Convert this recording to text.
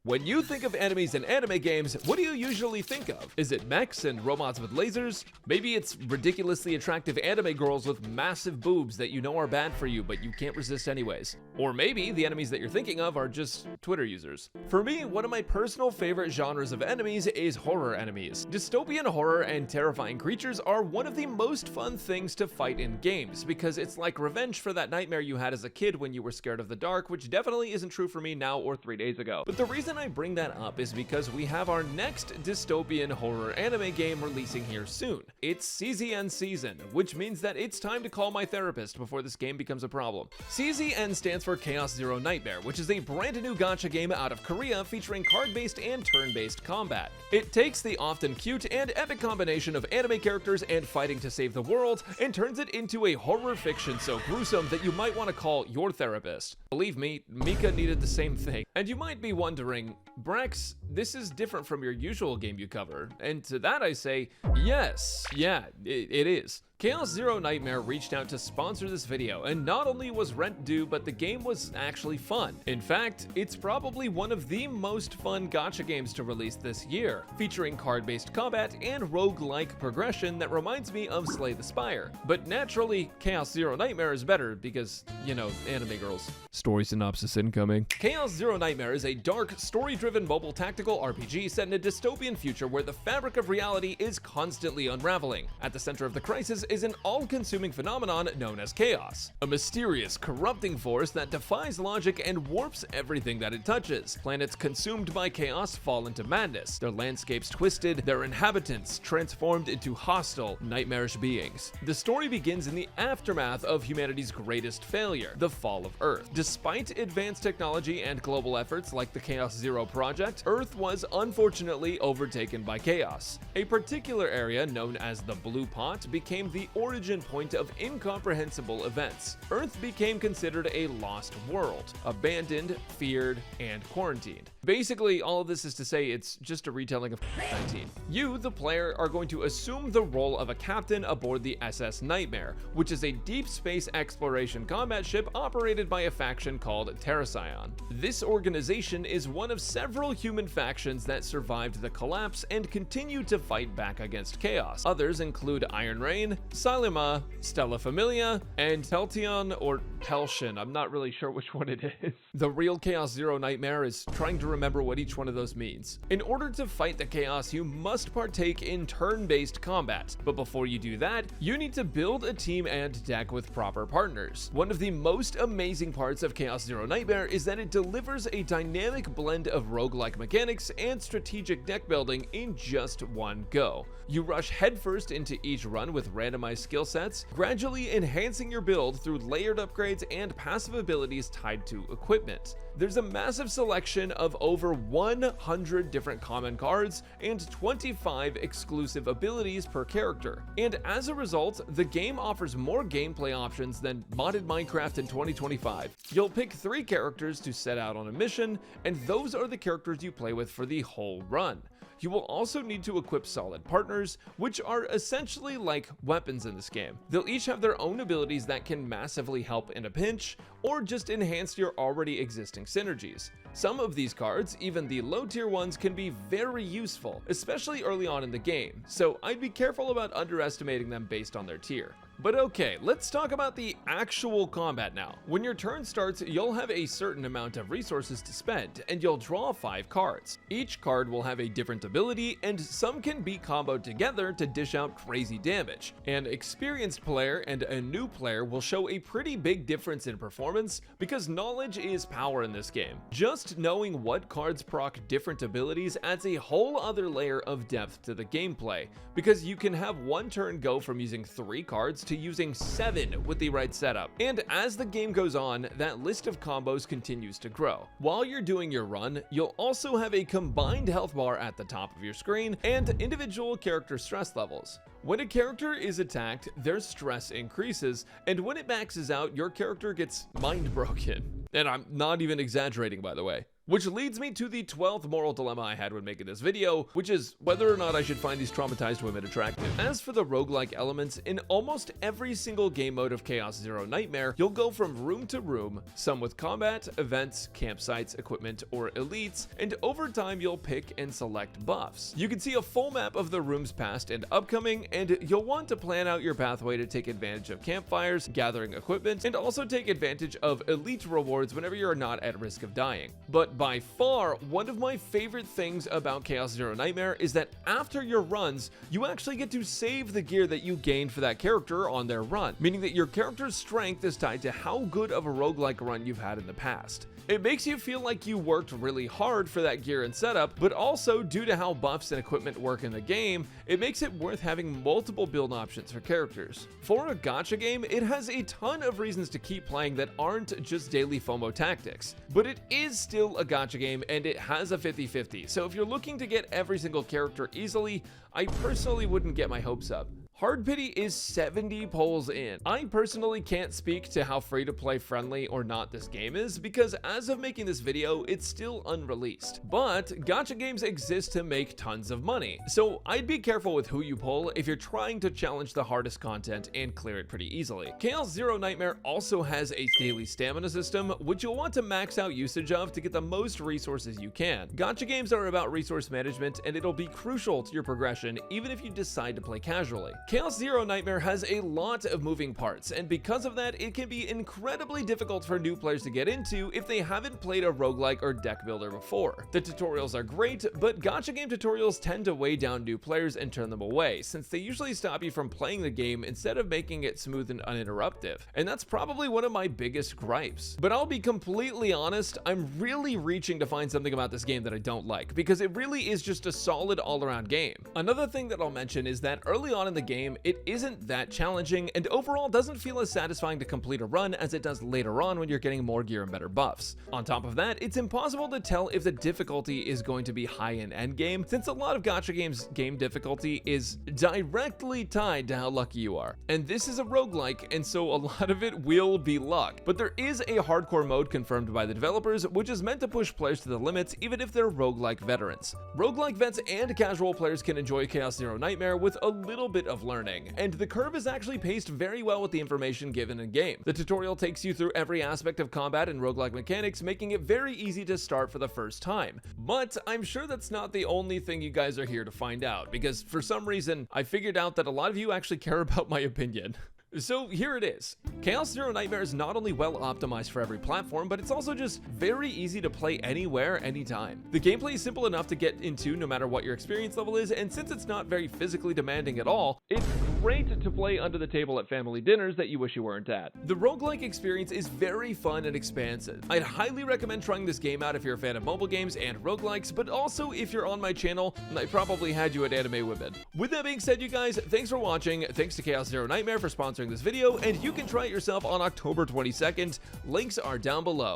When you think of enemies in anime games, what do you usually think of? Is it mechs and robots with lasers? Maybe it's ridiculously attractive anime girls with massive boobs that you know are bad for you, but you can't resist anyways. Or maybe the enemies that you're thinking of are just Twitter users. For me, one of my personal favorite genres of enemies is horror enemies. Dystopian horror and terrifying creatures are one of the most fun things to fight in games, because it's like revenge for that nightmare you had as a kid when you were scared of the dark, which definitely isn't true for me now or 3 days ago. But the reason I bring that up is because we have our next dystopian horror anime game releasing here soon. It's CZN Season, which means that it's time to call my therapist before this game becomes a problem. CZN stands for Chaos Zero Nightmare, which is a brand new gacha game out of Korea featuring card-based and turn-based combat. It takes the often cute and epic combination of anime characters and fighting to save the world and turns it into a horror fiction so gruesome that you might want to call your therapist. Believe me, Mika needed the same thing. And you might be wondering, Brax, this is different from your usual game you cover. And to that I say, yes, yeah, it is. Chaos Zero Nightmare reached out to sponsor this video, and not only was rent due, but the game was actually fun. In fact, it's probably one of the most fun gacha games to release this year, featuring card-based combat and roguelike progression that reminds me of Slay the Spire. But naturally, Chaos Zero Nightmare is better because, you know, anime girls. Story synopsis incoming. Chaos Zero Nightmare is a dark, story-driven mobile tactical RPG set in a dystopian future where the fabric of reality is constantly unraveling. At the center of the crisis is an all-consuming phenomenon known as chaos, a mysterious, corrupting force that defies logic and warps everything that it touches. Planets consumed by chaos fall into madness, their landscapes twisted, their inhabitants transformed into hostile, nightmarish beings. The story begins in the aftermath of humanity's greatest failure, the fall of Earth. Despite advanced technology and global efforts like the Chaos Zero project, Earth was unfortunately overtaken by chaos. A particular area known as the Blue Pot became the origin point of incomprehensible events. Earth became considered a lost world, abandoned, feared, and quarantined. Basically, all of this is to say it's just a retelling of 19. You, the player, are going to assume the role of a captain aboard the SS Nightmare, which is a deep space exploration combat ship operated by a faction called Terrascion. This organization is one of several human factions that survived the collapse and continue to fight back against chaos. Others include Iron Rain, Silema, Stella Familia, and Teltion or Teltion. I'm not really sure which one it is. The real Chaos Zero Nightmare is trying to remember what each one of those means. In order to fight the chaos, you must partake in turn-based combat. But before you do that, you need to build a team and deck with proper partners. One of the most amazing parts of Chaos Zero Nightmare is that it delivers a dynamic blend of roguelike mechanics and strategic deck building in just one go. You rush headfirst into each run with randomized skill sets, gradually enhancing your build through layered upgrades and passive abilities tied to equipment. There's a massive selection of over 100 different common cards and 25 exclusive abilities per character. And as a result, the game offers more gameplay options than modded Minecraft in 2025. You'll pick 3 characters to set out on a mission, and those are the characters you play with for the whole run. You will also need to equip solid partners, which are essentially like weapons in this game. They'll each have their own abilities that can massively help in a pinch, or just enhance your already existing synergies. Some of these cards, even the low tier ones, can be very useful, especially early on in the game, so I'd be careful about underestimating them based on their tier. But okay, let's talk about the actual combat now. When your turn starts, you'll have a certain amount of resources to spend, and you'll draw 5 cards. Each card will have a different ability, and some can be comboed together to dish out crazy damage. An experienced player and a new player will show a pretty big difference in performance, because knowledge is power in this game. Just knowing what cards proc different abilities adds a whole other layer of depth to the gameplay, because you can have one turn go from using 3 cards to using 7 with the right setup. And as the game goes on, that list of combos continues to grow. While you're doing your run, you'll also have a combined health bar at the top of your screen and individual character stress levels. When a character is attacked, their stress increases, and when it maxes out, your character gets mind broken. And I'm not even exaggerating, by the way. Which leads me to the 12th moral dilemma I had when making this video, which is whether or not I should find these traumatized women attractive. As for the roguelike elements, in almost every single game mode of Chaos Zero Nightmare, you'll go from room to room, some with combat, events, campsites, equipment, or elites, and over time you'll pick and select buffs. You can see a full map of the rooms past and upcoming, and you'll want to plan out your pathway to take advantage of campfires, gathering equipment, and also take advantage of elite rewards whenever you're not at risk of dying. But by far, one of my favorite things about Chaos Zero Nightmare is that after your runs, you actually get to save the gear that you gained for that character on their run, meaning that your character's strength is tied to how good of a roguelike run you've had in the past. It makes you feel like you worked really hard for that gear and setup, but also due to how buffs and equipment work in the game, it makes it worth having multiple build options for characters. For a gacha game, it has a ton of reasons to keep playing that aren't just daily FOMO tactics, but it is still a gacha game and it has a 50-50, so if you're looking to get every single character easily, I personally wouldn't get my hopes up. Hard pity is 70 polls in. I personally can't speak to how free-to-play friendly or not this game is because as of making this video, it's still unreleased. But gacha games exist to make tons of money, so I'd be careful with who you pull if you're trying to challenge the hardest content and clear it pretty easily. Chaos Zero Nightmare also has a daily stamina system, which you'll want to max out usage of to get the most resources you can. Gacha games are about resource management, and it'll be crucial to your progression even if you decide to play casually. Chaos Zero Nightmare has a lot of moving parts, and because of that, it can be incredibly difficult for new players to get into if they haven't played a roguelike or deck builder before. The tutorials are great, but gacha game tutorials tend to weigh down new players and turn them away, since they usually stop you from playing the game instead of making it smooth and uninterruptive, and that's probably one of my biggest gripes. But I'll be completely honest, I'm really reaching to find something about this game that I don't like, because it really is just a solid all-around game. Another thing that I'll mention is that early on in the game, it isn't that challenging and overall doesn't feel as satisfying to complete a run as it does later on when you're getting more gear and better buffs. On top of that, it's impossible to tell if the difficulty is going to be high in endgame, since a lot of gacha games' game difficulty is directly tied to how lucky you are. And this is a roguelike, and so a lot of it will be luck. But there is a hardcore mode confirmed by the developers, which is meant to push players to the limits even if they're roguelike veterans. Roguelike vets and casual players can enjoy Chaos Zero Nightmare with a little bit of learning, and the curve is actually paced very well with the information given in game. The tutorial takes you through every aspect of combat and roguelike mechanics, making it very easy to start for the first time. But I'm sure that's not the only thing you guys are here to find out, because for some reason, I figured out that a lot of you actually care about my opinion. So here it is. Chaos Zero Nightmare is not only well optimized for every platform, but it's also just very easy to play anywhere, anytime. The gameplay is simple enough to get into no matter what your experience level is, and since it's not very physically demanding at all, it's great to play under the table at family dinners that you wish you weren't at. The roguelike experience is very fun and expansive. I'd highly recommend trying this game out if you're a fan of mobile games and roguelikes, but also if you're on my channel, I probably had you at Anime Women. With that being said, you guys, thanks for watching. Thanks to Chaos Zero Nightmare for sponsoring this video, and you can try it yourself on October 22nd. Links are down below.